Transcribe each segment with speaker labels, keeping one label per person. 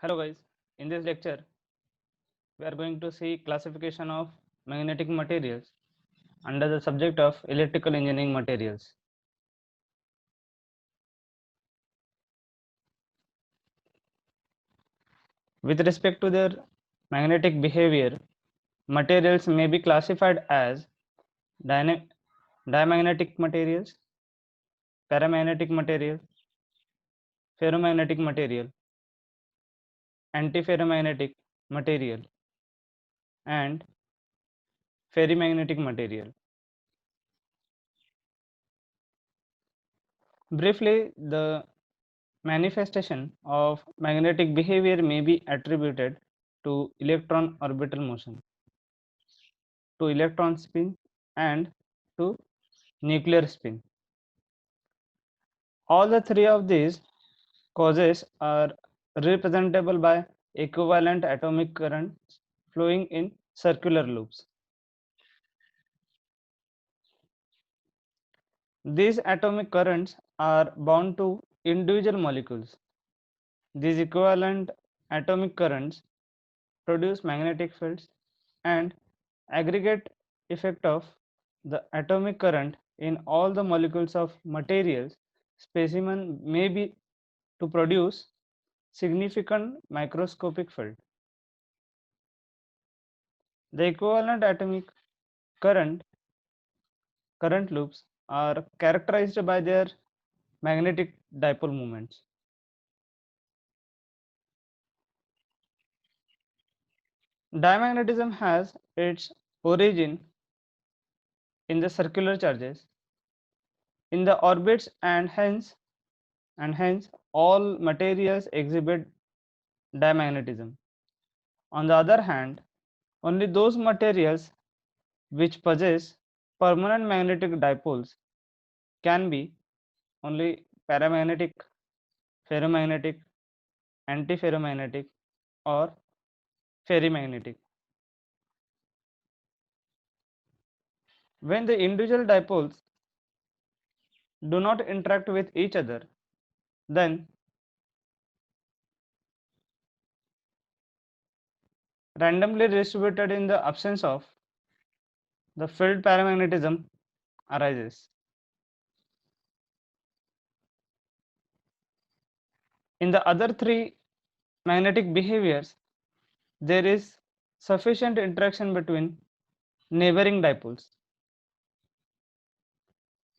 Speaker 1: Hello guys, in this lecture we are going to see classification of magnetic materials under the subject of electrical engineering materials. With respect to their magnetic behavior, materials may be classified as diamagnetic materials, paramagnetic material, ferromagnetic material, antiferromagnetic material, and ferrimagnetic material. Briefly, the manifestation of magnetic behavior may be attributed to electron orbital motion, to electron spin, and to nuclear spin. All the three of these causes are representable by equivalent atomic currents flowing in circular loops. These atomic currents are bound to individual molecules. These equivalent atomic currents produce magnetic fields, and aggregate effect of the atomic current in all the molecules of materials specimen may be to produce significant microscopic field. The equivalent atomic current loops are characterized by their magnetic dipole moments. Diamagnetism has its origin in the circular charges in the orbits, and hence all materials exhibit diamagnetism. On the other hand, only those materials which possess permanent magnetic dipoles can be only paramagnetic, ferromagnetic, antiferromagnetic, or ferrimagnetic. When the individual dipoles do not interact with each other, then randomly distributed in the absence of the field paramagnetism arises. In the other three magnetic behaviors, there is sufficient interaction between neighboring dipoles.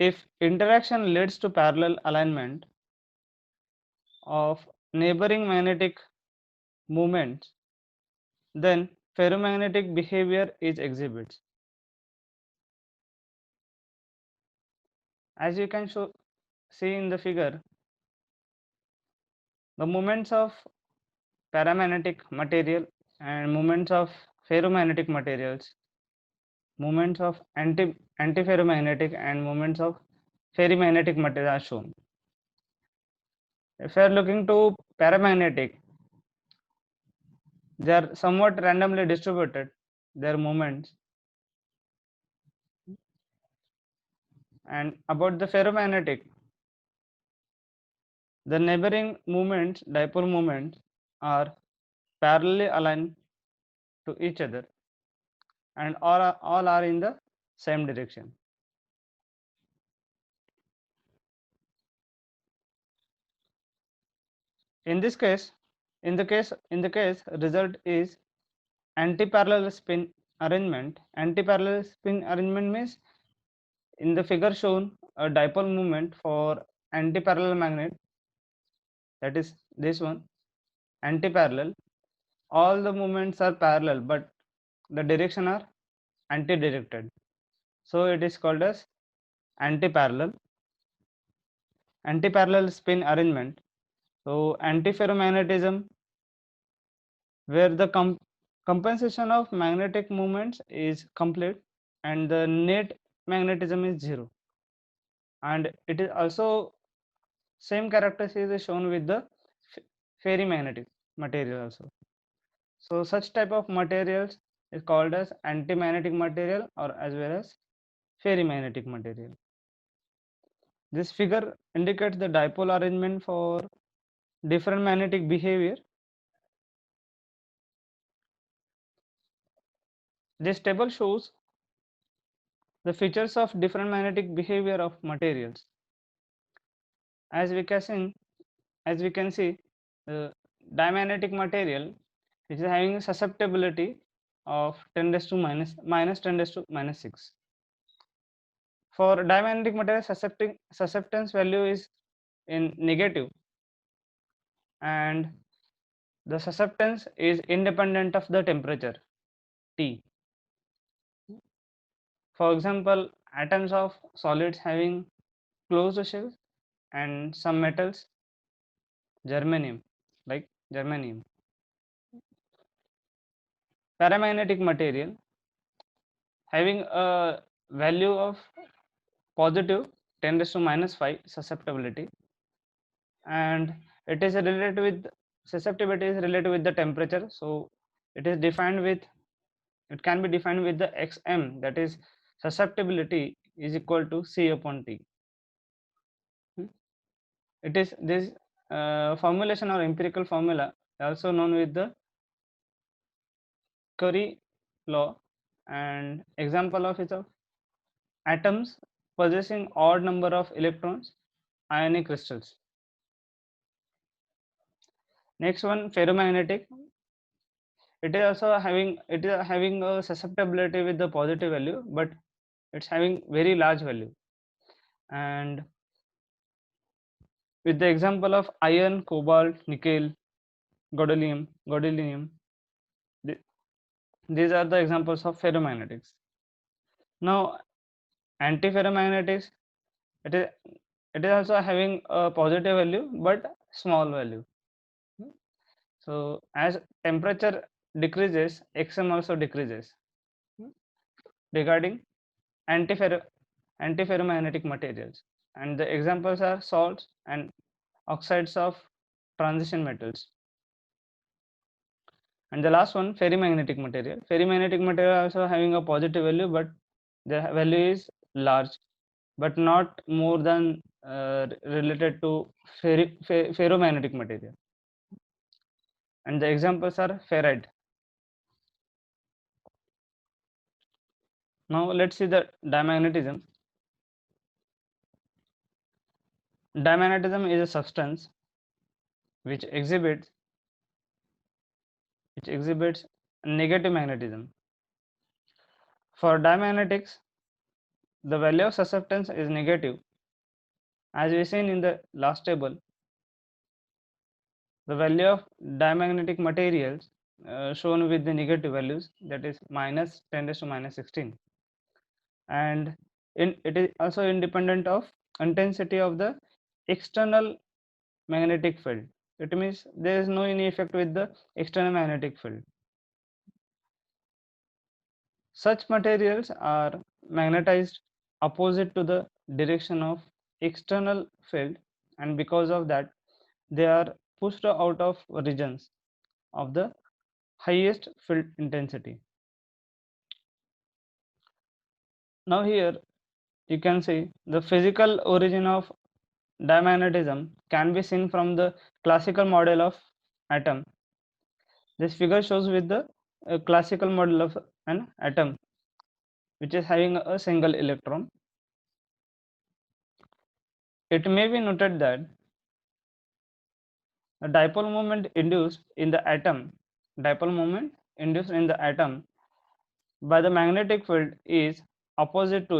Speaker 1: If interaction leads to parallel alignment of neighboring magnetic moments, then ferromagnetic behavior is exhibits. As you can see in the figure, the moments of paramagnetic material and moments of ferromagnetic materials, moments of antiferromagnetic and moments of ferrimagnetic material are shown. If you are looking to paramagnetic, they are somewhat randomly distributed, their moments. And about the ferromagnetic, the neighboring moments, dipole moments, are parallelly aligned to each other, and all are in the same direction. In this case, in the case result is anti-parallel spin arrangement. Anti-parallel spin arrangement means in the figure shown a dipole moment for anti-parallel magnet, that is this one, anti-parallel. All the moments are parallel, but the direction are anti-directed, so it is called as anti-parallel spin arrangement. So antiferromagnetism, where the compensation of magnetic moments is complete and the net magnetism is zero, and it is also same characteristic is shown with the ferrimagnetic material also. So such type of materials is called as antimagnetic material or as well as ferrimagnetic material. This figure indicates the dipole arrangement for different magnetic behavior. This table shows the features of different magnetic behavior of materials. As we can see, the dimagnetic material which is having susceptibility of 10 raised to minus 10 raised to minus 6. For dimagnetic material, susceptance value is in negative, and the susceptance is independent of the temperature T. For example, atoms of solids having closed shells, and some metals, germanium, like germanium. Paramagnetic material having a value of positive 10 raised to minus 5 susceptibility, and it is related with susceptibility is related with the temperature, so it is defined with, it can be defined with the xm, that is susceptibility is equal to C upon T. It is this formulation or empirical formula also known with the Curie law, and example of it of atoms possessing odd number of electrons, ionic crystals. Next one, ferromagnetic. It is having a susceptibility with the positive value, but it's having very large value. And with the example of iron, cobalt, nickel, gadolinium, these are the examples of ferromagnetics. Now, antiferromagnetics, it is it is also having a positive value but small value. So as temperature decreases, xm also decreases. Regarding antiferromagnetic materials, and the examples are salts and oxides of transition metals. And the last one, ferrimagnetic material. Ferrimagnetic material also having a positive value, but the value is large, but not more than related to ferromagnetic material. And the examples are ferrite. Now let's see the dimagnetism. Dimagnetism is a substance which exhibits negative magnetism. For dimagnetics, the value of susceptance is negative. As we seen in the last table, the value of diamagnetic materials shown with the negative values, that is minus 10 raised to minus 16, and it is also independent of intensity of the external magnetic field. It means there is no any effect with the external magnetic field. Such materials are magnetized opposite to the direction of external field, and because of that they are pushed out of regions of the highest field intensity. Now here you can see the physical origin of dimagnetism can be seen from the classical model of atom. This figure shows with the classical model of an atom which is having a single electron. It may be noted that the dipole moment induced in the atom by the magnetic field is opposite to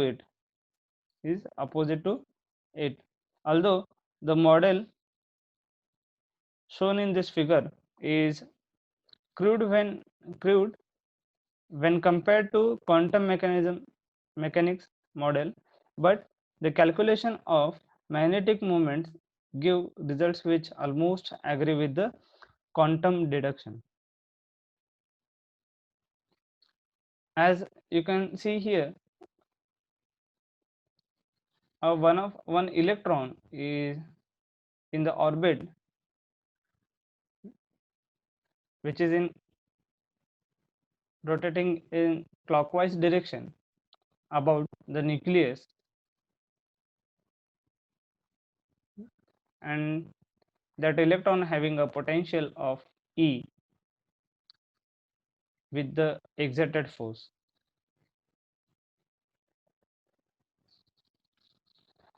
Speaker 1: it. Although the model shown in this figure is crude when compared to quantum mechanics model, but the calculation of magnetic moments give results which almost agree with the quantum deduction. As you can see here, one electron is in the orbit which is in rotating in clockwise direction about the nucleus, and that electron having a potential of E with the exerted force.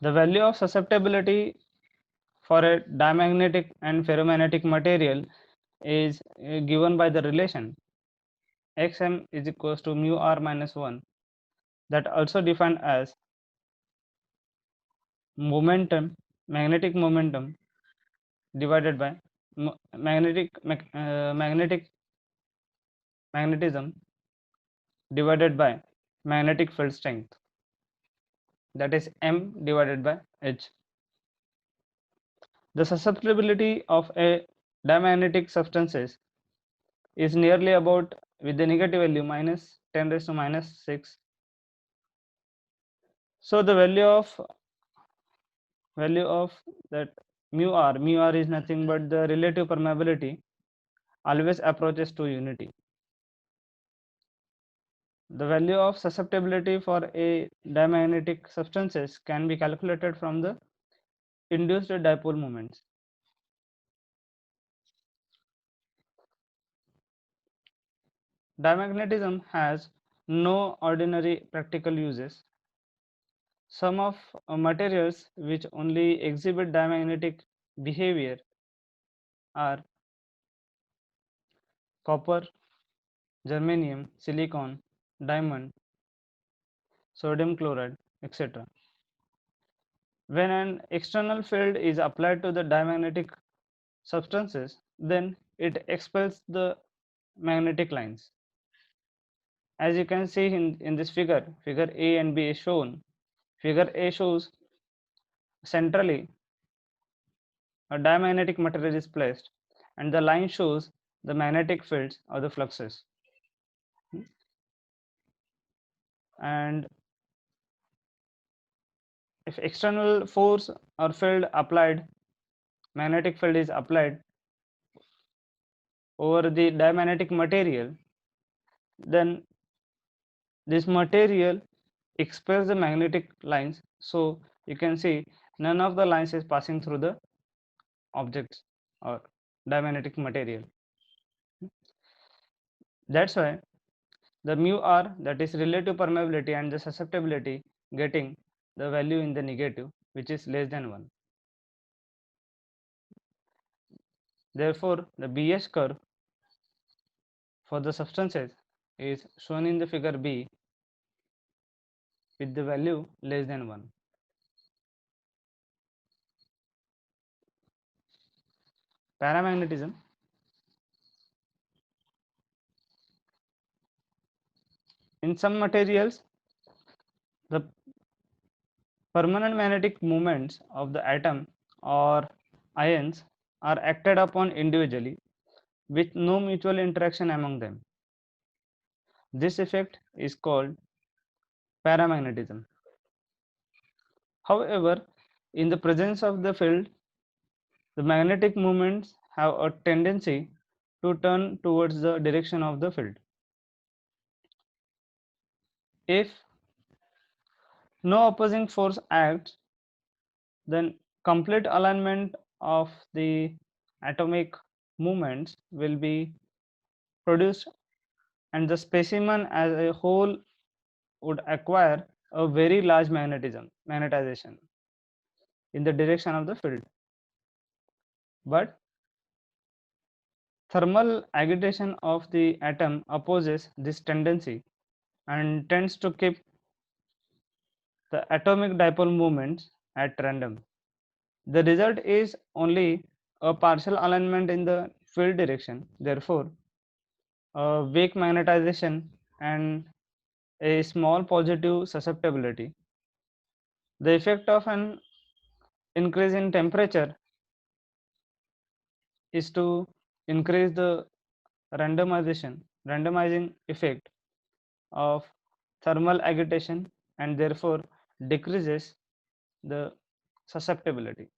Speaker 1: The value of susceptibility for a diamagnetic and ferromagnetic material is given by the relation xm is equals to mu r minus 1, that also defined as magnetic momentum divided by magnetism divided by magnetic field strength, that is m divided by h. The susceptibility of a diamagnetic substances is nearly about with the negative value minus 10 raised to minus 6. So the value of that mu r is nothing but the relative permeability always approaches to unity. The value of susceptibility for a diamagnetic substances can be calculated from the induced dipole moments. Diamagnetism has no ordinary practical uses. Some of materials which only exhibit diamagnetic behavior are copper, germanium, silicon, diamond, sodium chloride, etc. When an external field is applied to the diamagnetic substances, then it expels the magnetic lines. As you can see in this figure A and B is shown. Figure A shows centrally a diamagnetic material is placed, and the line shows the magnetic fields or the fluxes. And if external force or field applied, magnetic field is applied over the diamagnetic material, then this material expels the magnetic lines. So you can see none of the lines is passing through the objects or diamagnetic material. That's why the mu r, that is relative permeability, and the susceptibility getting the value in the negative, which is less than 1. Therefore the BS curve for the substances is shown in the figure B with the value less than 1. Paramagnetism. In some materials, the permanent magnetic moments of the atom or ions are acted upon individually with no mutual interaction among them. This effect is called paramagnetism. However, in the presence of the field, the magnetic moments have a tendency to turn towards the direction of the field. If no opposing force acts, then complete alignment of the atomic movements will be produced, and the specimen as a whole would acquire a very large magnetization in the direction of the field. But thermal agitation of the atom opposes this tendency and tends to keep the atomic dipole moments at random. The result is only a partial alignment in the field direction, therefore a weak magnetization and a small positive susceptibility. The effect of an increase in temperature is to increase the randomizing effect of thermal agitation, and therefore decreases the susceptibility.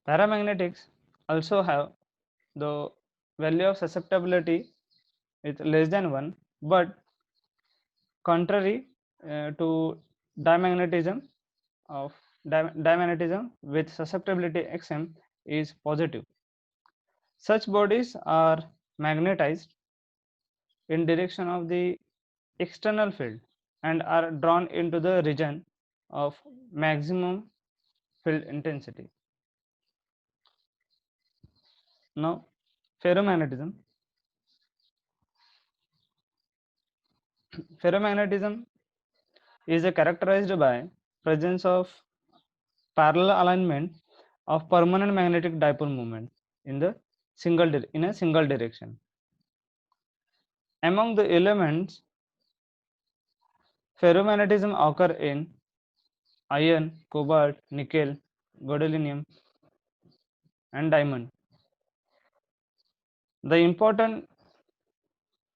Speaker 1: Paramagnetics also have the value of susceptibility with less than 1, but contrary to diamagnetism of diamagnetism with susceptibility xm is positive. Such bodies are magnetized in direction of the external field and are drawn into the region of maximum field intensity. Now, ferromagnetism. Ferromagnetism is characterized by presence of parallel alignment of permanent magnetic dipole moment in the in a single direction. Among the elements, ferromagnetism occur in iron, cobalt, nickel, gadolinium, and diamond. The important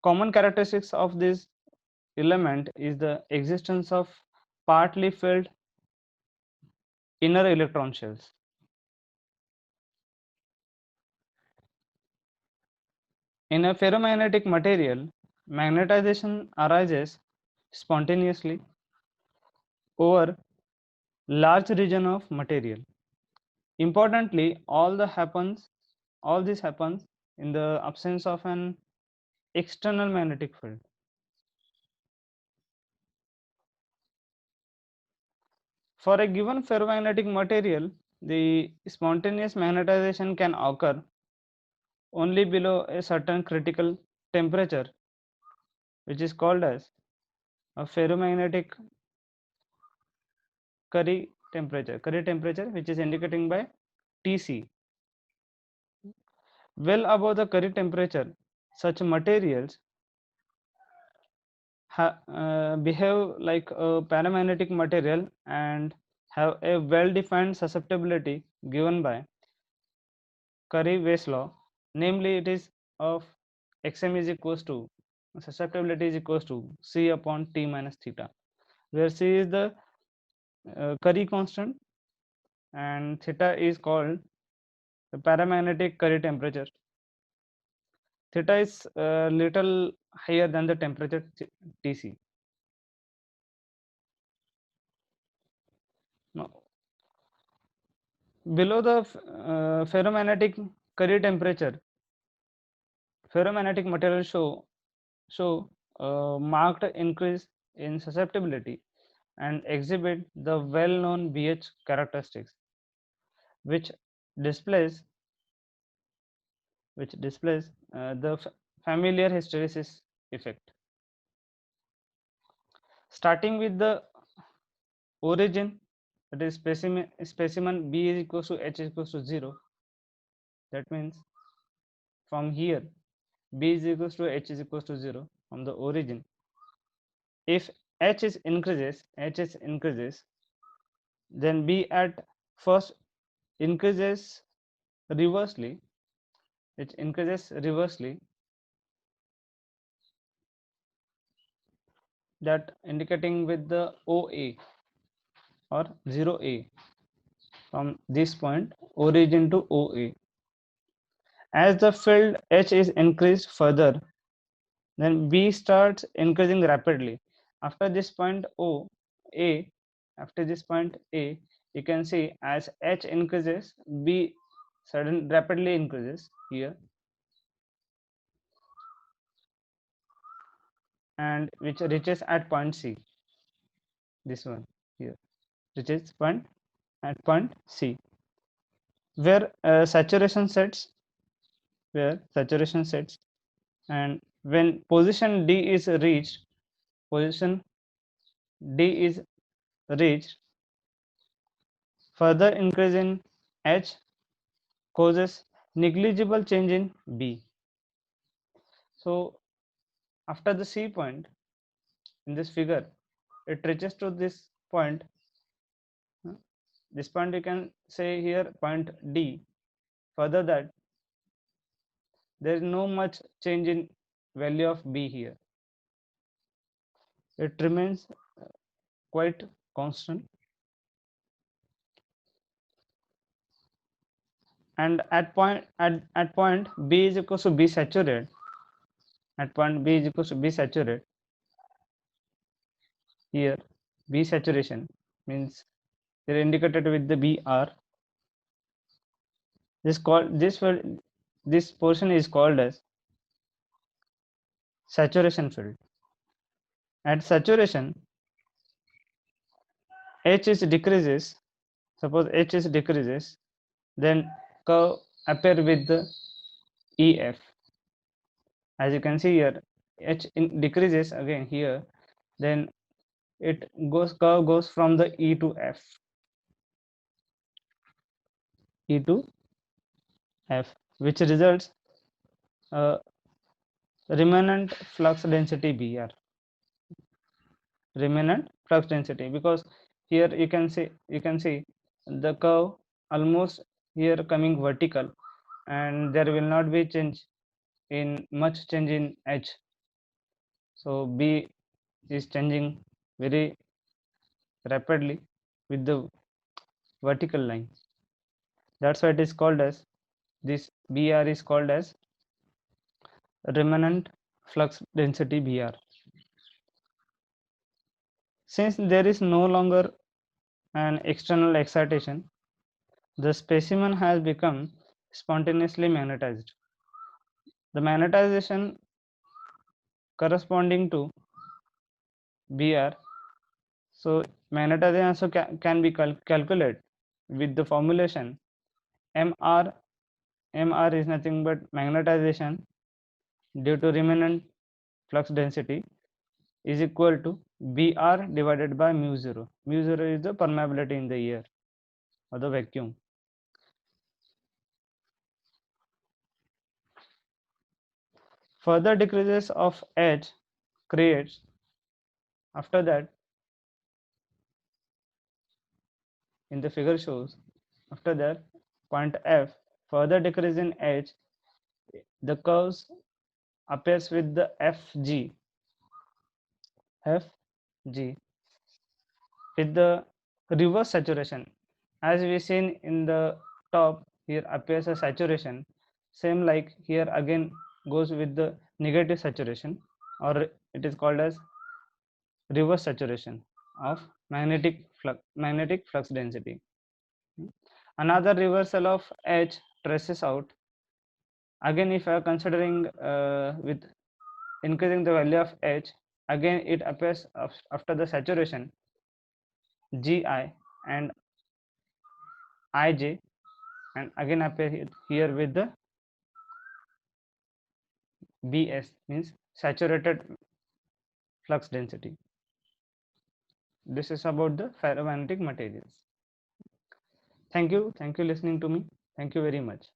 Speaker 1: common characteristics of this element is the existence of partly filled inner electron shells. In a ferromagnetic material, magnetization arises spontaneously over large region of material. Importantly, all this happens in the absence of an external magnetic field. For a given ferromagnetic material, the spontaneous magnetization can occur only below a certain critical temperature, which is called as a ferromagnetic Curie temperature, which is indicating by Tc. Well above the Curie temperature, such materials behave like a paramagnetic material and have a well-defined susceptibility given by Curie-Weiss law. Namely, it is of Xm is equals to susceptibility is equals to C upon T minus theta, where C is the Curie constant and theta is called the paramagnetic Curie temperature. Theta is little higher than the temperature Tc. Now, below the ferromagnetic Curie temperature, ferromagnetic materials show marked increase in susceptibility and exhibit the well-known BH characteristics, which displays the familiar hysteresis effect. Starting with the origin, that is specimen B is equals to H is equals to 0. That means from here B is equals to H is equals to 0 from the origin. If H increases, then B at first increases reversely, it increases reversely, that indicating with the OA or 0A from this point origin to OA. As the field H is increased further, then B starts increasing rapidly. After this point A, you can see as H increases, B rapidly increases here, and which reaches at point C. This one here reaches at point C, where saturation sets, and when position D is reached, further increase in H causes negligible change in B. So after the C point in this figure, it reaches to this point. This point you can say here point D. Further that there is no much change in value of B here. It remains quite constant. And at point B is equals to B saturated. At point B is equals to B saturated. Here B saturation means they're indicated with the BR. This portion is called as saturation field. At saturation, H is decreases. Suppose H is decreases, then curve appear with the EF. As you can see here, decreases again here, then it curve goes from the E to F, E to F, which results remnant flux density Br, remnant flux density, because here you can see the curve almost here coming vertical, and there will not be much change in H. So B is changing very rapidly with the vertical line. That's why it is called as, this Br is called as remnant flux density Br. Since there is no longer an external excitation, the specimen has become spontaneously magnetized. The magnetization corresponding to Br, so magnetization also can be calculated with the formulation Mr. Mr is nothing but magnetization due to remnant flux density is equal to Br divided by mu 0. Mu 0 is the permeability in the air or the vacuum. Further decreases of H creates, after that, in the figure shows, after that point F, further decrease in H, the curves appears with the Fg with the reverse saturation. As we seen in the top, here appears a saturation, same like here again goes with the negative saturation, or it is called as reverse saturation of magnetic flux density. Another reversal of H traces out. Again, if I am considering with increasing the value of H, again it appears after the saturation Gi and Ij, and again appear here with the Bs, means saturated flux density. This is about the ferromagnetic materials. Thank you listening to me. Thank you very much.